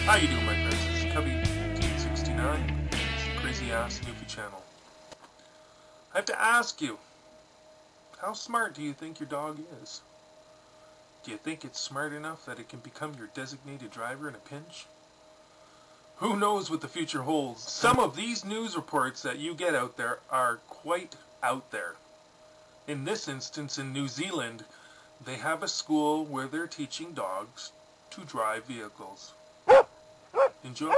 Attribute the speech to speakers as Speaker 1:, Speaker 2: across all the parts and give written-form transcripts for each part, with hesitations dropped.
Speaker 1: How you doing, my friends? It's Cubby1869. It's the Crazy Ass Newfie channel. I have to ask you, how smart do you think your dog is? Do you think it's smart enough that it can become your designated driver in a pinch? Who knows what the future holds? Some of these news reports that you get out there are quite out there. In this instance, in New Zealand, they have a school where they're teaching dogs to drive vehicles. Enjoy.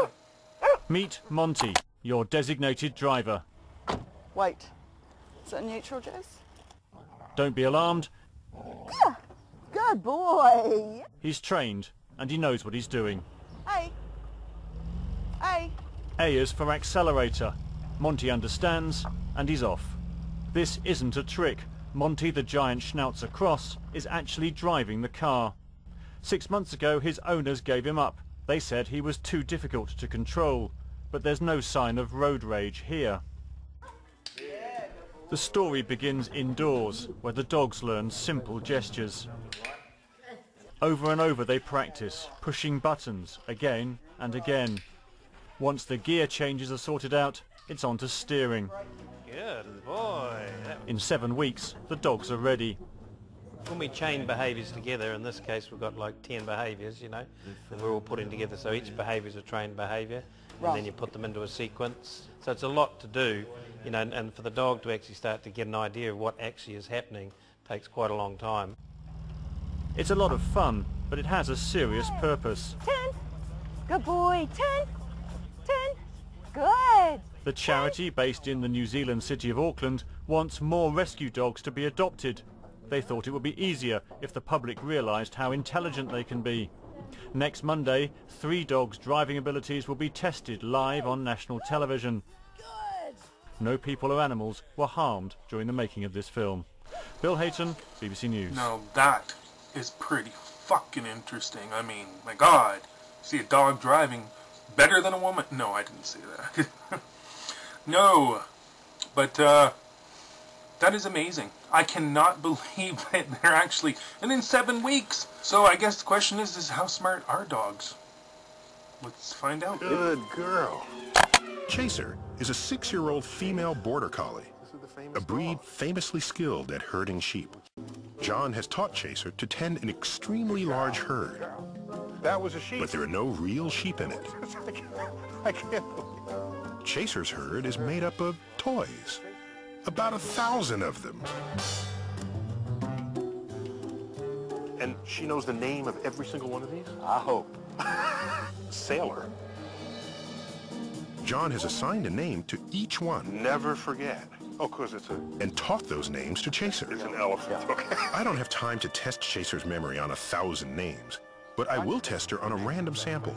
Speaker 2: Meet Monty, your designated driver.
Speaker 3: Wait, is it a neutral, Jess?
Speaker 2: Don't be alarmed.
Speaker 3: Yeah, good boy.
Speaker 2: He's trained and he knows what he's doing.
Speaker 3: Hey. Hey.
Speaker 2: A is for accelerator. Monty understands and he's off. This isn't a trick. Monty, the giant schnauzer cross, is actually driving the car. 6 months ago his owners gave him up. They said he was too difficult to control, but there's no sign of road rage here. The story begins indoors, where the dogs learn simple gestures. Over and over they practice, pushing buttons again and again. Once the gear changes are sorted out, it's on to steering.
Speaker 4: Good boy.
Speaker 2: In 7 weeks, the dogs are ready.
Speaker 4: When we chain behaviours together, in this case we've got like 10 behaviours, you know, and we're all putting together, so each behaviour is a trained behaviour, and then you put them into a sequence. So it's a lot to do, you know, and for the dog to actually start to get an idea of what actually is happening takes quite a long time.
Speaker 2: It's a lot of fun, but it has a serious purpose.
Speaker 5: 10. Good boy. 10. 10. Good.
Speaker 2: The charity, based in the New Zealand city of Auckland, wants more rescue dogs to be adopted. They thought it would be easier if the public realised how intelligent they can be. Next Monday, 3 dogs' driving abilities will be tested live on national television. No people or animals were harmed during the making of this film. Bill Hayton, BBC News.
Speaker 1: Now that is pretty fucking interesting. I mean, my God, see a dog driving better than a woman? No, I didn't say that. No, but that is amazing. I cannot believe that they're actually, and in 7 weeks. So I guess the question is how smart are dogs? Let's find out.
Speaker 6: Good girl. Chaser is a 6-year-old female border collie, a breed famously skilled at herding sheep. John has taught Chaser to tend an extremely large herd.
Speaker 7: That was a sheep.
Speaker 6: But there are no real sheep in it.
Speaker 7: I can't believe it.
Speaker 6: Chaser's herd is made up of toys. About 1,000 of them.
Speaker 7: And she knows the name of every single one of these? I hope. Sailor.
Speaker 6: John has assigned a name to each one.
Speaker 7: Never forget. Oh, because it's
Speaker 6: and taught those names to Chaser.
Speaker 7: It's an elephant. Okay.
Speaker 6: I don't have time to test Chaser's memory on 1,000 names, but I will test her on a random sample.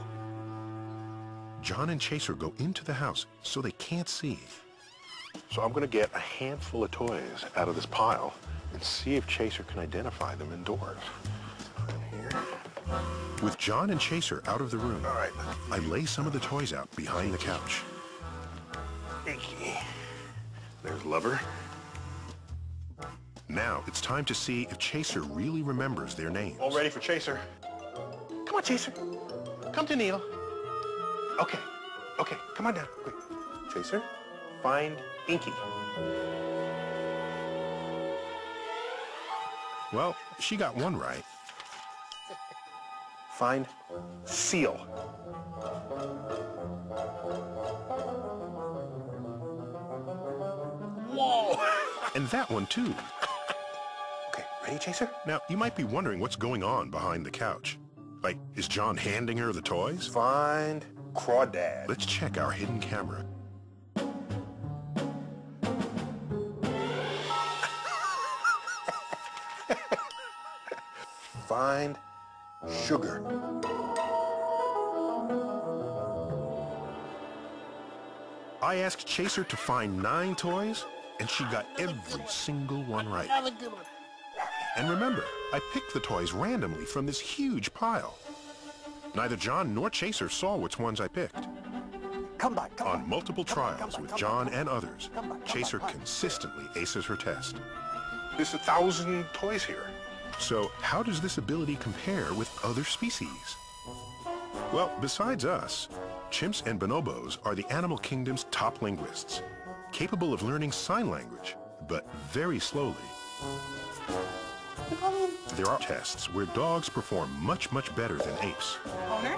Speaker 6: John and Chaser go into the house so they can't see.
Speaker 7: So I'm going to get a handful of toys out of this pile and see if Chaser can identify them indoors. In here.
Speaker 6: With John and Chaser out of the room,
Speaker 7: All right.
Speaker 6: I lay some of the toys out behind the couch.
Speaker 7: Inky. There's Lover.
Speaker 6: Now it's time to see if Chaser really remembers their names.
Speaker 7: All ready for Chaser. Come on, Chaser. Come to Neil. Okay. Okay, come on down. Quick. Chaser, find Inky.
Speaker 6: Well, she got one right.
Speaker 7: Find Seal. Whoa!
Speaker 6: And that one too.
Speaker 7: Okay, ready, Chaser?
Speaker 6: Now, you might be wondering what's going on behind the couch. Like, is John handing her the toys?
Speaker 7: Find Crawdad.
Speaker 6: Let's check our hidden camera.
Speaker 7: Find Sugar.
Speaker 6: I asked Chaser to find 9 toys, and she got every single one right.
Speaker 7: Another good one.
Speaker 6: And remember, I picked the toys randomly from this huge pile. Neither John nor Chaser saw which ones I picked.
Speaker 7: Come back, come
Speaker 6: On
Speaker 7: back.
Speaker 6: multiple trials with John and others,
Speaker 7: Come back,
Speaker 6: Chaser
Speaker 7: come back.
Speaker 6: consistently aces her test.
Speaker 7: There's 1,000 toys here.
Speaker 6: So how does this ability compare with other species? Well, besides us, chimps and bonobos are the animal kingdom's top linguists, capable of learning sign language, but very slowly. There are tests where dogs perform much, much better than apes.
Speaker 3: Owner?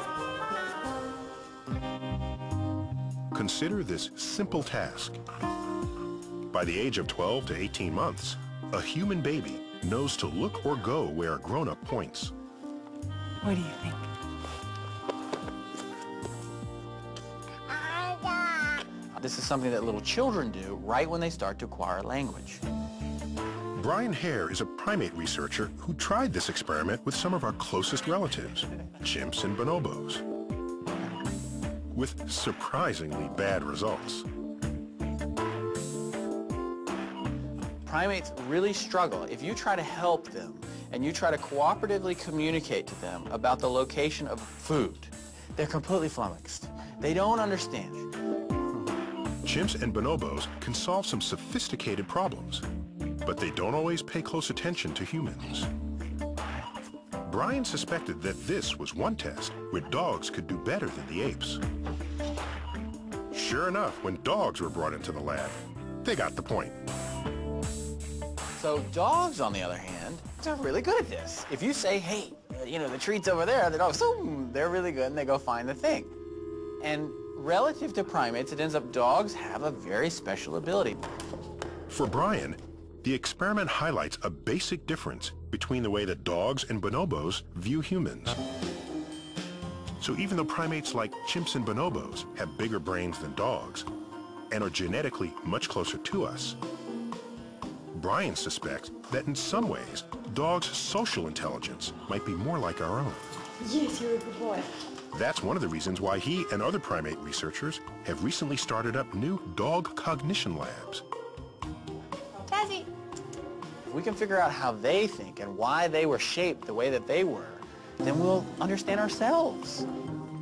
Speaker 6: Consider this simple task. By the age of 12 to 18 months, a human baby knows to look or go where a grown-up points.
Speaker 3: What do you think?
Speaker 8: This is something that little children do right when they start to acquire language.
Speaker 6: Brian Hare is a primate researcher who tried this experiment with some of our closest relatives, chimps and bonobos, with surprisingly bad results.
Speaker 8: Primates really struggle. If you try to help them and you try to cooperatively communicate to them about the location of food, they're completely flummoxed. They don't understand.
Speaker 6: Chimps and bonobos can solve some sophisticated problems, but they don't always pay close attention to humans. Brian suspected that this was one test where dogs could do better than the apes. Sure enough, when dogs were brought into the lab, they got the point.
Speaker 8: So dogs, on the other hand, are really good at this. If you say, hey, the treat's over there, the dogs, they're really good and they go find the thing. And relative to primates, it ends up dogs have a very special ability.
Speaker 6: For Brian, the experiment highlights a basic difference between the way that dogs and bonobos view humans. So even though primates like chimps and bonobos have bigger brains than dogs and are genetically much closer to us, Brian suspects that in some ways, dogs' social intelligence might be more like our own.
Speaker 5: Yes, you're a good boy.
Speaker 6: That's one of the reasons why he and other primate researchers have recently started up new dog cognition labs.
Speaker 5: Tazzy.
Speaker 8: If we can figure out how they think and why they were shaped the way that they were, then we'll understand ourselves.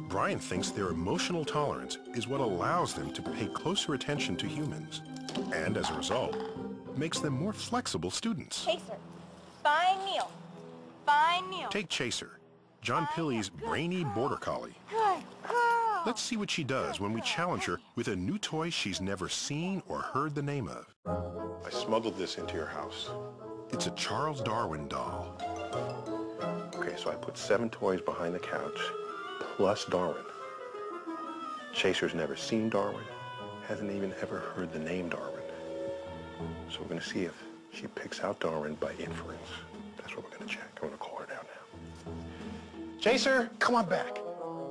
Speaker 6: Brian thinks their emotional tolerance is what allows them to pay closer attention to humans, and as a result, makes them more flexible students.
Speaker 5: Chaser. Fine meal. Fine meal.
Speaker 6: Take Chaser, John Pilley's brainy border collie.
Speaker 5: Good girl.
Speaker 6: Let's see what she does when we challenge her with a new toy she's never seen or heard the name of. I smuggled this into your house. It's a Charles Darwin doll. Okay, so I put 7 toys behind the couch, plus Darwin. Chaser's never seen Darwin, hasn't even ever heard the name Darwin. So we're going to see if she picks out Darwin by inference. That's what we're going to check. I'm going to call her down now. Chaser, come on back.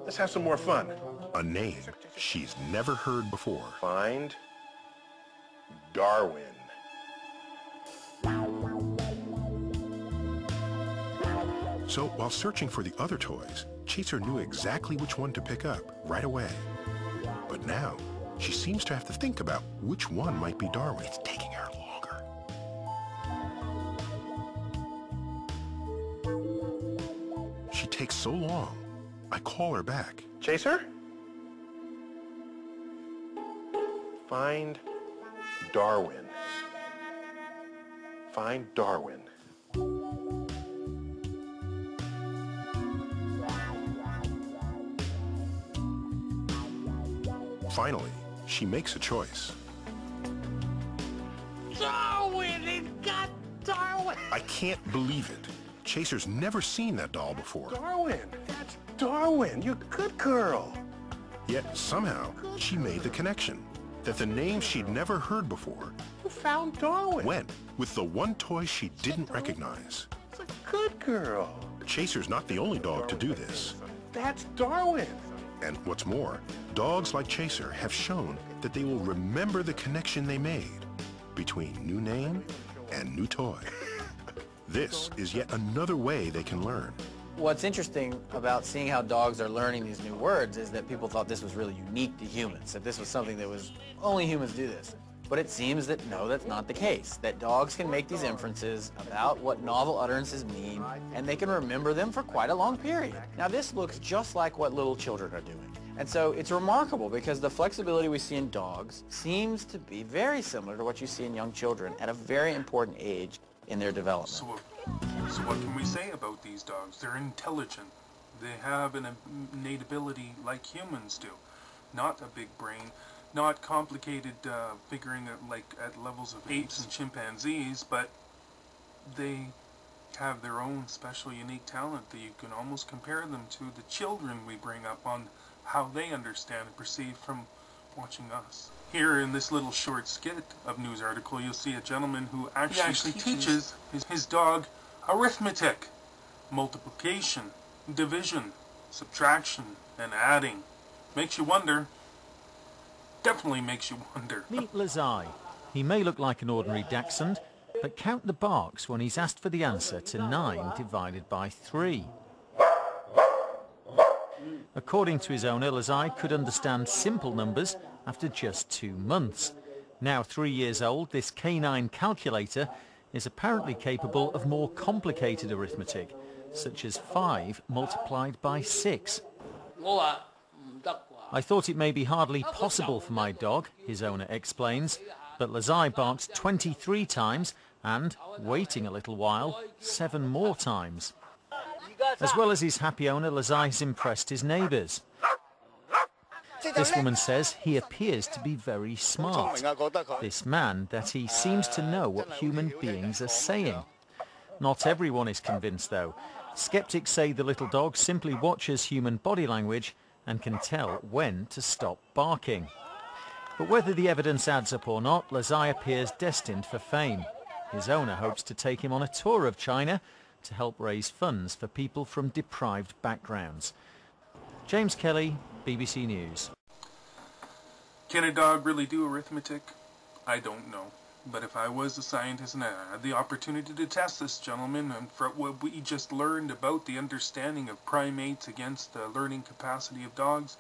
Speaker 6: Let's have some more fun. A name she's never heard before. Find Darwin. So while searching for the other toys, Chaser knew exactly which one to pick up right away. But now, she seems to have to think about which one might be Darwin. It's taking her longer. She takes so long, I call her back. Chaser? Find Darwin. Find Darwin. Finally, she makes a choice.
Speaker 8: Darwin! It got Darwin!
Speaker 6: I can't believe it. Chaser's never seen that doll before.
Speaker 7: Darwin! That's Darwin! You good girl!
Speaker 6: Yet somehow, she made the connection that the name she'd never heard before
Speaker 7: You found Darwin!
Speaker 6: went with the one toy she didn't recognize.
Speaker 7: It's a good girl!
Speaker 6: Chaser's not the only dog to do this.
Speaker 7: That's Darwin!
Speaker 6: And what's more, dogs like Chaser have shown that they will remember the connection they made between new name and new toy. This is yet another way they can learn.
Speaker 8: What's interesting about seeing how dogs are learning these new words is that people thought this was really unique to humans, that this was something that was only humans do this. But it seems that no, that's not the case, that dogs can make these inferences about what novel utterances mean, and they can remember them for quite a long period. Now this looks just like what little children are doing. And so it's remarkable because the flexibility we see in dogs seems to be very similar to what you see in young children at a very important age in their development.
Speaker 1: So what can we say about these dogs? They're intelligent. They have an innate ability like humans do. Not a big brain, not complicated figuring it like at levels of apes and chimpanzees, but they have their own special unique talent that you can almost compare them to the children we bring up on how they understand and perceive from watching us. Here in this little short skit of news article, you'll see a gentleman who actually teaches his dog arithmetic, multiplication, division, subtraction, and adding. Makes you wonder. Definitely makes you wonder.
Speaker 2: Meet Lazai. He may look like an ordinary dachshund, but count the barks when he's asked for the answer to 9 divided by 3. According to his owner, Lazai could understand simple numbers after just 2 months. Now 3 years old, this canine calculator is apparently capable of more complicated arithmetic, such as 5 multiplied by 6. I thought it may be hardly possible for my dog, his owner explains, but Lazai barked 23 times and, waiting a little while, 7 more times. As well as his happy owner, Lazai has impressed his neighbours. This woman says he appears to be very smart. This man, that he seems to know what human beings are saying. Not everyone is convinced, though. Skeptics say the little dog simply watches human body language and can tell when to stop barking. But whether the evidence adds up or not, Lazai appears destined for fame. His owner hopes to take him on a tour of China to help raise funds for people from deprived backgrounds. James Kelly, BBC News.
Speaker 1: Can a dog really do arithmetic? I don't know. But if I was a scientist and I had the opportunity to test this gentleman and for what we just learned about the understanding of primates against the learning capacity of dogs,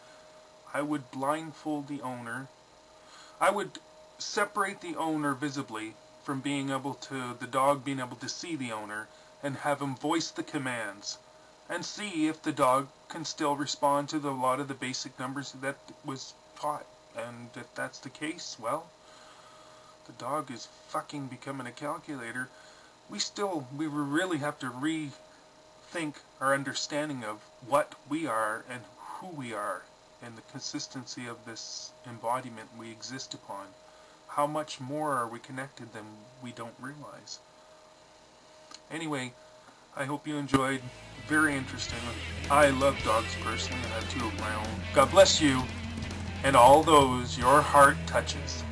Speaker 1: I would blindfold the owner. I would separate the owner visibly from being able to, the dog being able to see the owner, and have him voice the commands and see if the dog can still respond to a lot of the basic numbers that was taught. And if that's the case, well, the dog is fucking becoming a calculator. We really have to rethink our understanding of what we are and who we are and the consistency of this embodiment we exist upon. How much more are we connected than we don't realize? Anyway, I hope you enjoyed. Very interesting. I love dogs personally. I have 2 of my own. God bless you and all those your heart touches.